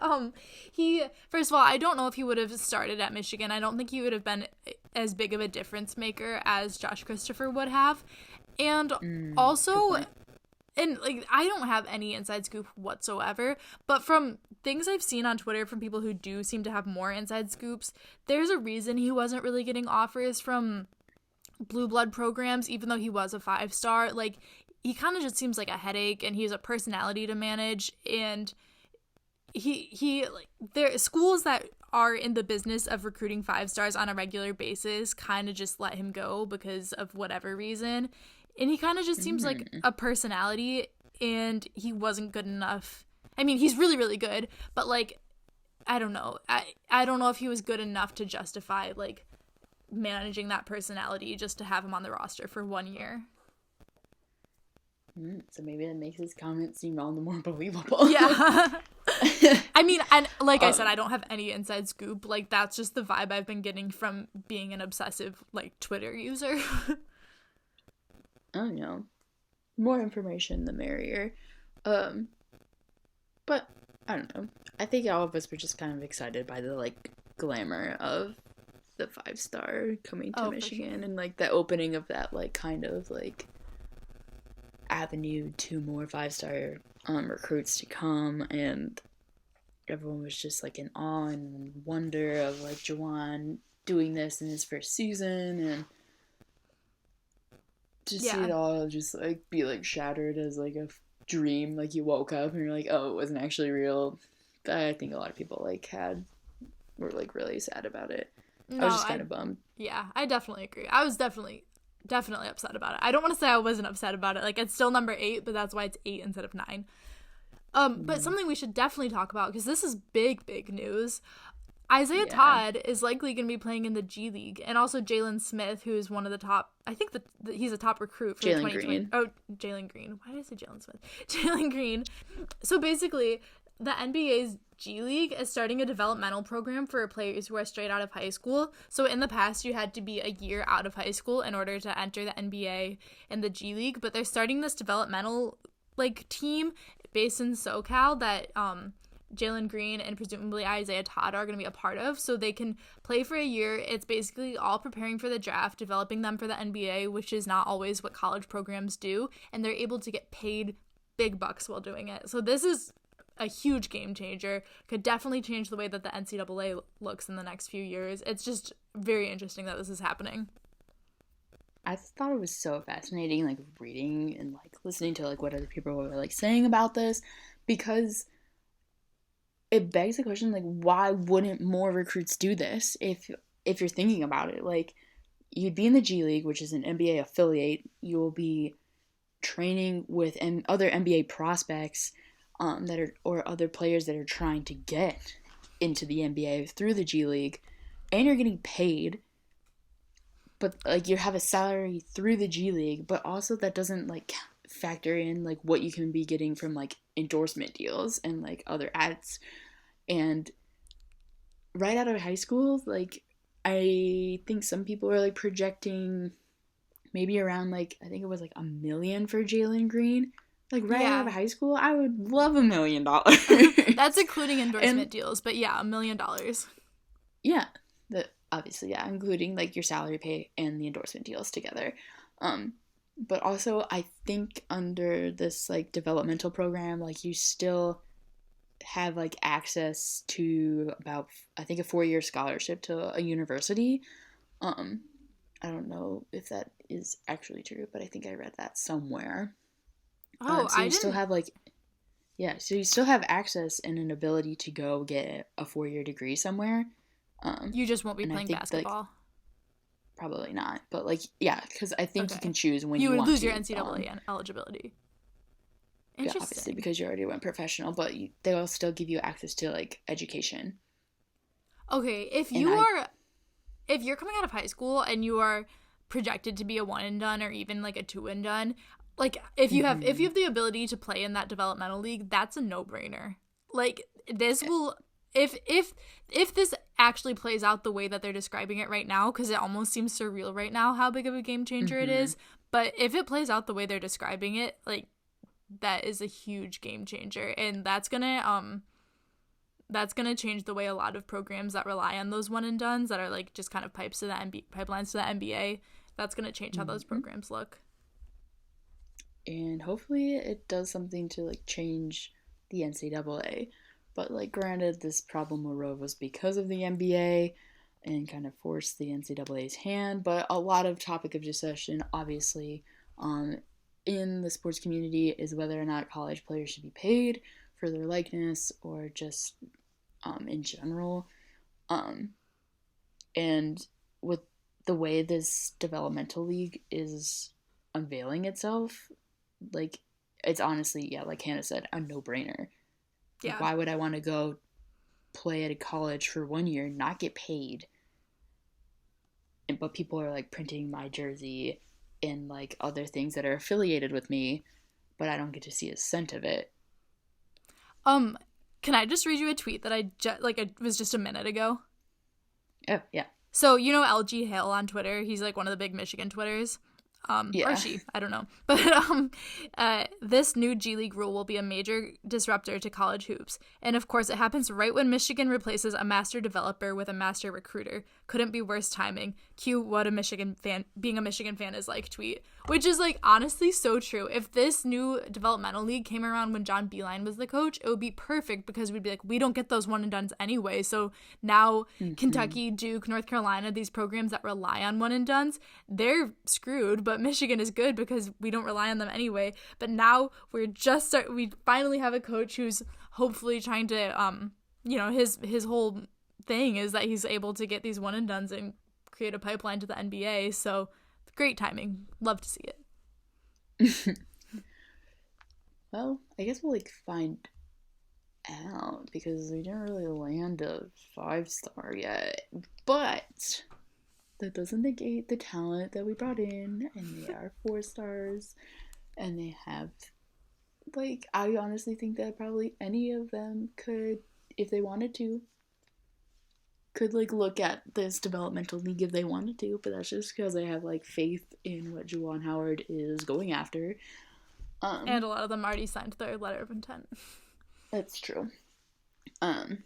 first of all, I don't know if he would have started at Michigan. I don't think he would have been as big of a difference maker as Josh Christopher would have. And also, and like, I don't have any inside scoop whatsoever, but from things I've seen on Twitter from people who do seem to have more inside scoops, there's a reason he wasn't really getting offers from blue blood programs, even though he was a 5-star. Like, he kind of just seems like a headache, and he has a personality to manage, and he like, there schools that are in the business of recruiting 5-stars on a regular basis kind of just let him go because of whatever reason. And he kind of just seems like a personality, and he wasn't good enough. I mean, he's really, really good, but like, I don't know. I don't know if he was good enough to justify like managing that personality just to have him on the roster for 1 year. So maybe that makes his comments seem all the more believable. Yeah. I mean, and like I said, I don't have any inside scoop. Like, that's just the vibe I've been getting from being an obsessive like Twitter user. Oh no, more information the merrier. But I don't know. I think all of us were just kind of excited by the like glamour of the 5-star coming to Michigan, sure. And like the opening of that like kind of like avenue to more 5-star recruits to come, and everyone was just like in awe and wonder of like Juwan doing this in his first season, and to see it all just like be like shattered as like a dream, like you woke up and you're like, oh, it wasn't actually real. I think a lot of people like were like really sad about it. No, I was just kind of bummed. Yeah, I definitely agree. I was definitely upset about it. I don't want to say I wasn't upset about it. Like, it's still number 8, but that's why it's 8 instead of 9. But something we should definitely talk about, because this is big news. Isaiah Todd is likely going to be playing in the G League, and also Jalen Smith, who is one of the top, I think he's a top recruit for Jalen 2020. Green. Oh, Jalen Green. Why did I say Jalen Smith? Jalen Green. So basically, the NBA's G League is starting a developmental program for players who are straight out of high school. So in the past, you had to be a year out of high school in order to enter the NBA and the G League, but they're starting this developmental like team based in SoCal that Jalen Green and presumably Isaiah Todd are going to be a part of, so they can play for a year. It's basically all preparing for the draft, developing them for the NBA, which is not always what college programs do, and they're able to get paid big bucks while doing it. So this is a huge game changer, could definitely change the way that the NCAA looks in the next few years. It's just very interesting that this is happening. I thought it was so fascinating, like reading and like listening to like what other people were like saying about this, because it begs the question, like, why wouldn't more recruits do this? If you're thinking about it, like, you'd be in the G League, which is an NBA affiliate. You will be training with other NBA prospects, that are, or other players that are trying to get into the NBA through the G League, and you're getting paid. But like, you have a salary through the G League, but also that doesn't like factor in like what you can be getting from like endorsement deals and like other ads. And right out of high school, like, I think some people are like projecting maybe around like, I think it was like $1 million for Jalen Green. Like right out Yeah. of high school, I would love $1 million. That's including endorsement And deals, but yeah, $1 million. yeah, the obviously, yeah, including like your salary pay and the endorsement deals together. Um, but also I think under this like developmental program, like you still have like access to about, I think, a 4-year scholarship to a university. Um, I don't know if that is actually true, but I think I read that somewhere. Oh, So I you still didn't. have like, yeah, so you still have access and an ability to go get a 4-year degree somewhere. You just won't be And I playing think like basketball. probably not, but like, yeah, because I think you Okay. can choose when You you would want lose your to. NCAA eligibility. Yeah, obviously Interesting. because you already went professional, but they will still give you access to like education. Okay, And I, if you're coming out of high school and you are projected to be a one and done or even like a two and done, like if you mm-hmm, have the ability to play in that developmental league, that's a no-brainer. Like this will if this actually plays out the way that they're describing it right now, because it almost seems surreal right now how big of a game changer it mm-hmm, is, but if it plays out the way they're describing it, like that is a huge game changer, and that's gonna change the way a lot of programs that rely on those one and dones that are like just kind of pipelines to the NBA. That's gonna change how those mm-hmm. programs look. And hopefully it does something to like change the NCAA. But like, granted, this problem arose because of the NBA and kind of forced the NCAA's hand. But a lot of topic of discussion, obviously, um, in the sports community is whether or not college players should be paid for their likeness or just, in general. Um, and with the way this developmental league is unveiling itself, like, it's honestly, yeah, like Hannah said, a no-brainer. Like, Yeah. why would I want to go play at a college for 1 year, not get paid, but people are like printing my jersey and like other things that are affiliated with me, but I don't get to see a cent of it. Um, can I just read you a tweet that it was just a minute ago? Oh yeah, So you know LG Hale on Twitter. He's like one of the big Michigan Twitters. Or yeah. she, I don't know. But this new G League rule will be a major disruptor to college hoops. And of course, it happens right when Michigan replaces a master developer with a master recruiter. Couldn't be worse timing. Cue what a Michigan fan, being a Michigan fan is like tweet. Which is like honestly so true. If this new developmental league came around when John Beeline was the coach, it would be perfect because we'd be like, we don't get those one and dones anyway. So now Mm-hmm. Kentucky, Duke, North Carolina, these programs that rely on one and dones, they're screwed. But Michigan is good because we don't rely on them anyway. But now we finally have a coach who's hopefully trying to his whole thing is that he's able to get these one and dones and create a pipeline to the NBA. So great timing. Love to see it. Well, I guess we'll like find out because we didn't really land a 5-star yet, but that doesn't negate the talent that we brought in, and they are 4 stars, and they have, like, I honestly think that probably any of them could, if they wanted to, could like look at this developmental league if they wanted to, but that's just because I have like faith in what Juwan Howard is going after. And Um, a lot of them already signed their letter of intent. that's true. Um,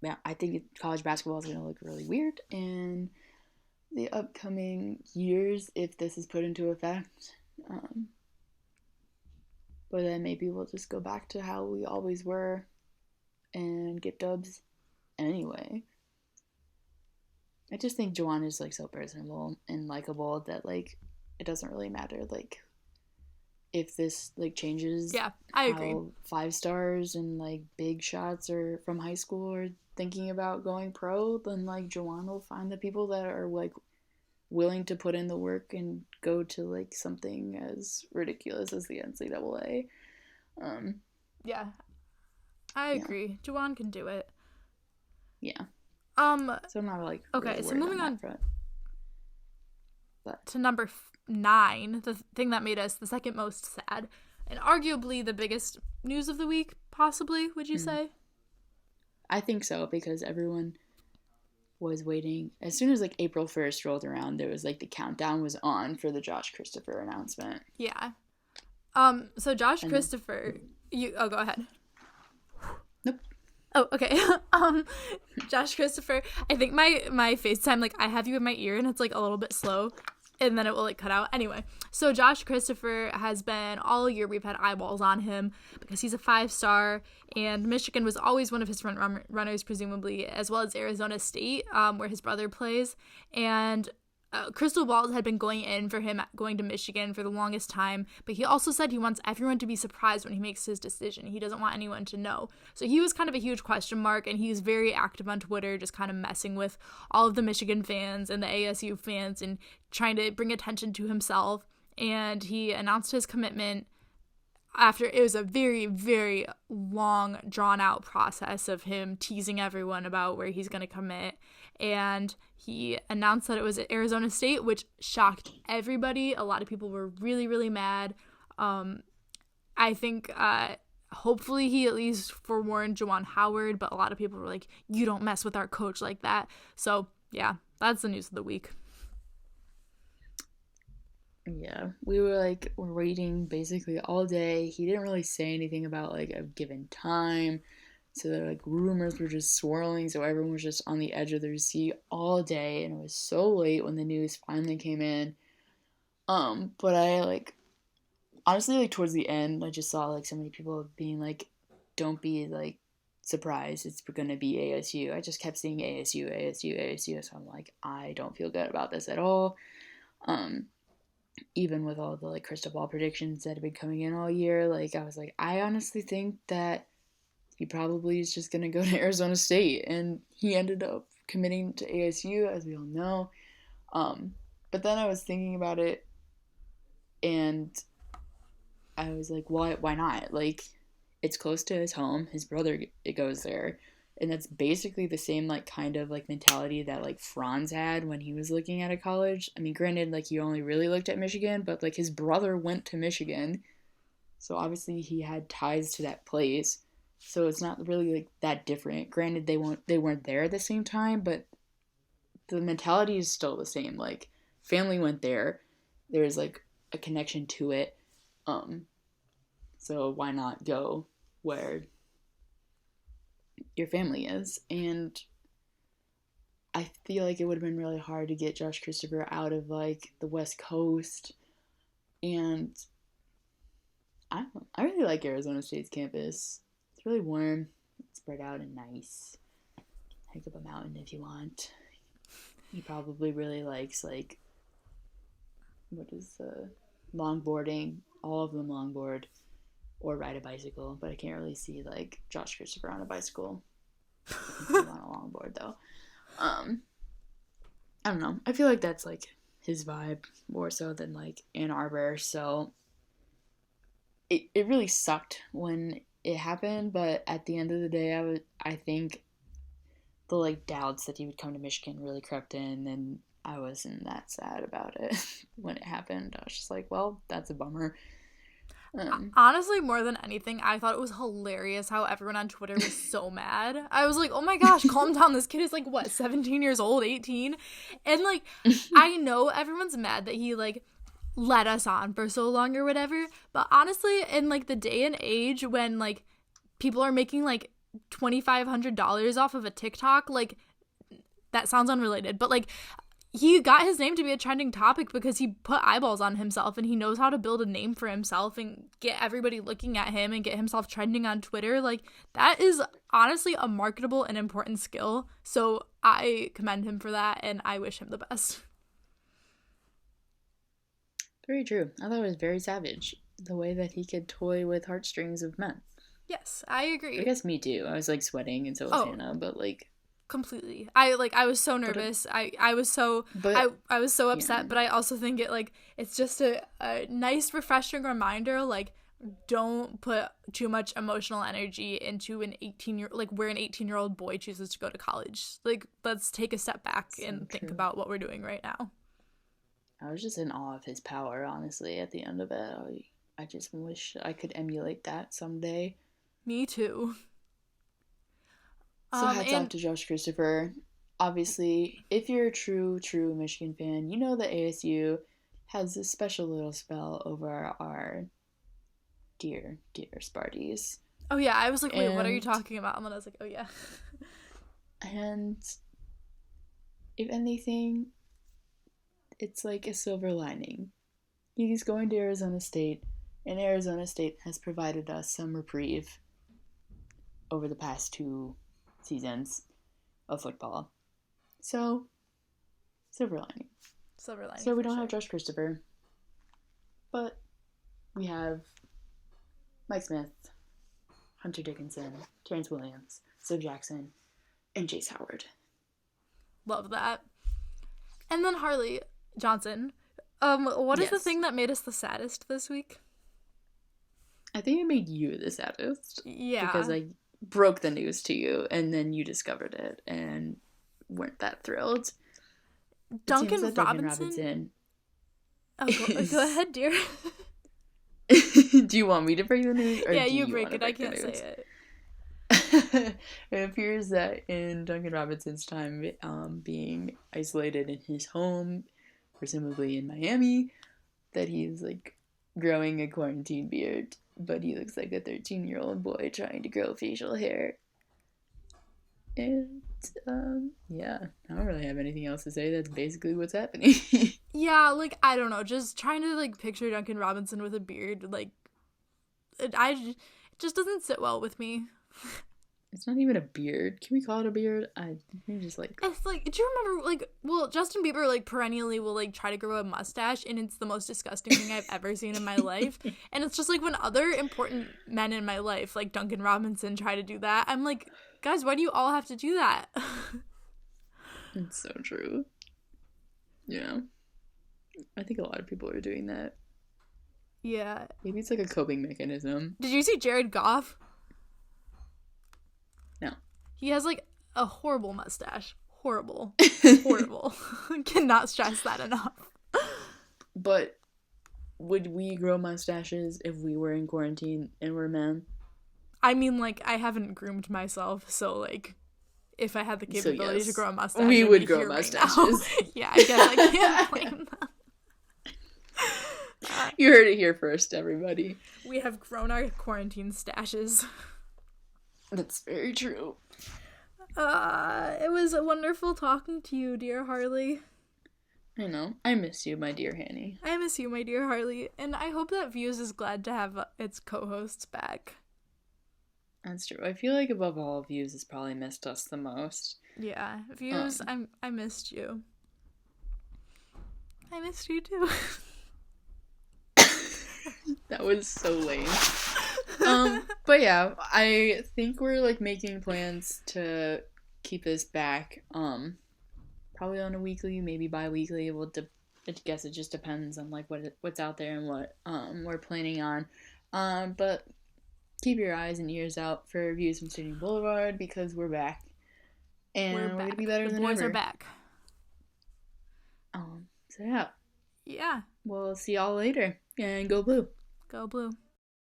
yeah, I think college basketball is gonna look really weird in the upcoming years if this is put into effect. Um, but then maybe we'll just go back to how we always were and get dubs anyway. I just think Juwan is like so personable and likable that like it doesn't really matter like if this like changes Yeah, I agree. how 5 stars and like big shots or from high school are thinking about going pro, then like Juwan will find the people that are like willing to put in the work and go to like something as ridiculous as the NCAA. Yeah, I agree. Juwan can do it. Yeah. So I'm not like okay. really So worried moving on front. But to number 9, the thing that made us the second most sad, and arguably the biggest news of the week, possibly. Would you say? I think so, because everyone was waiting. As soon as like April 1st rolled around, there was like the countdown was on for the Josh Christopher announcement. Yeah. So Josh Christopher, go ahead. Nope. Oh, okay. Josh Christopher, I think my FaceTime, like I have you in my ear and it's like a little bit slow and then it will like cut out. Anyway, so Josh Christopher has been all year, we've had eyeballs on him because he's a 5-star, and Michigan was always one of his front runners, presumably, as well as Arizona State, where his brother plays. And crystal balls had been going in for him going to Michigan for the longest time, but he also said he wants everyone to be surprised when he makes his decision. He doesn't want anyone to know. So he was kind of a huge question mark, and he's very active on Twitter, just kind of messing with all of the Michigan fans and the ASU fans and trying to bring attention to himself. And he announced his commitment after it was a very, very long, drawn-out process of him teasing everyone about where he's going to commit. And he announced that it was at Arizona State, which shocked everybody. A lot of people were really, really mad. I think hopefully he at least forewarned Juwan Howard, but a lot of people were like, you don't mess with our coach like that. So, yeah, that's the news of the week. Yeah, we're waiting basically all day. He didn't really say anything about like a given time. So like rumors were just swirling, so everyone was just on the edge of their seat all day, and it was so late when the news finally came in. But I like honestly like towards the end I just saw like so many people being like, don't be like surprised, it's gonna be ASU. I just kept seeing ASU, ASU, ASU, so I'm like, I don't feel good about this at all. Even with all the like crystal ball predictions that have been coming in all year, like I was like, I honestly think that he probably is just going to go to Arizona State, and he ended up committing to ASU, as we all know. But then I was thinking about it, and I was like, why not? Like, it's close to his home. His brother, it goes there. And that's basically the same, like, kind of, like, mentality that, like, Franz had when he was looking at a college. I mean, granted, like, he only really looked at Michigan, but, like, his brother went to Michigan. So, obviously, he had ties to that place. So, it's not really, like, that different. Granted, they weren't there at the same time, but the mentality is still the same. Like, family went there. There's, like, a connection to it. So, why not go where your family is? And I feel like it would have been really hard to get Josh Christopher out of like the West Coast, and I really like Arizona State's campus. It's really warm, it's spread out and nice. Hike up a mountain if you want. He probably really likes like longboarding. All of them longboard or ride a bicycle, but I can't really see like Josh Christopher on a bicycle. He's on a longboard though. I don't know. I feel like that's like his vibe more so than like Ann Arbor. So it really sucked when it happened, but at the end of the day, I think the like doubts that he would come to Michigan really crept in, and I wasn't that sad about it when it happened. I was just like, well, that's a bummer. Honestly, more than anything, I thought it was hilarious how everyone on Twitter was so mad. I was like, oh my gosh, calm down. This kid is like, what, 17 years old, 18? And like, I know everyone's mad that he like led us on for so long or whatever. But honestly, in like the day and age when like people are making like $2,500 off of a TikTok, like that sounds unrelated, but like he got his name to be a trending topic because he put eyeballs on himself, and he knows how to build a name for himself and get everybody looking at him and get himself trending on Twitter. Like, that is honestly a marketable and important skill. So I commend him for that, and I wish him the best. Very true. I thought it was very savage, the way that he could toy with heartstrings of men. Yes, I agree. I guess me too. I was like sweating, and so was Hannah, but like completely. I was so nervous. I was so upset, yeah. But I also think it's just a nice refreshing reminder, like, don't put too much emotional energy into an 18-year-old boy chooses to go to college. Like, let's take a step back and think about what we're doing right now. I was just in awe of his power, honestly, at the end of it. I just wish I could emulate that someday. Me too. So hats off to Josh Christopher. Obviously, if you're a true Michigan fan, you know that ASU has a special little spell over our dear Sparties. Oh yeah, I was like, wait, what are you talking about? And then I was like, oh yeah. And if anything, it's like a silver lining. He's going to Arizona State, and Arizona State has provided us some reprieve over the past 2 seasons of football. So, silver lining. Silver lining. So we don't have Josh Christopher, but we have Mike Smith, Hunter Dickinson, Terrence Williams, Sue Jackson, and Jace Howard. Love that. And then Harley Johnson. What is the thing that made us the saddest this week? I think it made you the saddest. Yeah. Because I broke the news to you, and then you discovered it and weren't that thrilled. Duncan Robinson. Oh, go ahead, dear. Do you want me to break the news? Or yeah, you break it. I can't say it. It appears that in Duncan Robinson's time being isolated in his home, presumably in Miami, that he's like growing a quarantine beard, but he looks like a 13-year-old boy trying to grow facial hair. And yeah, I don't really have anything else to say. That's basically what's happening. Yeah, like, I don't know, just trying to like picture Duncan Robinson with a beard, like, it just doesn't sit well with me. It's not even a beard. Can we call it a beard? Just like... It's like, do you remember, like, well, Justin Bieber, like, perennially will, like, try to grow a mustache, and it's the most disgusting thing I've ever seen in my life. And it's just, like, when other important men in my life, like Duncan Robinson, try to do that, I'm like, guys, why do you all have to do that? It's so true. Yeah. I think a lot of people are doing that. Yeah. Maybe it's, like, a coping mechanism. Did you see Jared Goff? No. He has, like, a horrible mustache. Horrible. Horrible. Cannot stress that enough. But would we grow mustaches if we were in quarantine and we're men? I mean, like, I haven't groomed myself, so, like, if I had the capability to grow a mustache, we would grow mustaches. Right yeah, I guess I can't blame them. You heard it here first, everybody. We have grown our quarantine stashes. That's very true. It was wonderful talking to you, dear Harley. I know. I miss you, my dear Hanny. I miss you, my dear Harley. And I hope that Views is glad to have its co-hosts back. That's true. I feel like above all, Views has probably missed us the most. Yeah. Views, I missed you. I missed you too. That was so lame. But yeah, I think we're like making plans to keep this back. Probably on a weekly, maybe bi-weekly. I guess it just depends on like what's out there and what we're planning on. But keep your eyes and ears out for Views from Stadium Boulevard because we're back, and we're gonna be better than ever. The boys are back. So yeah. Yeah. We'll see y'all later, and go blue. Go blue.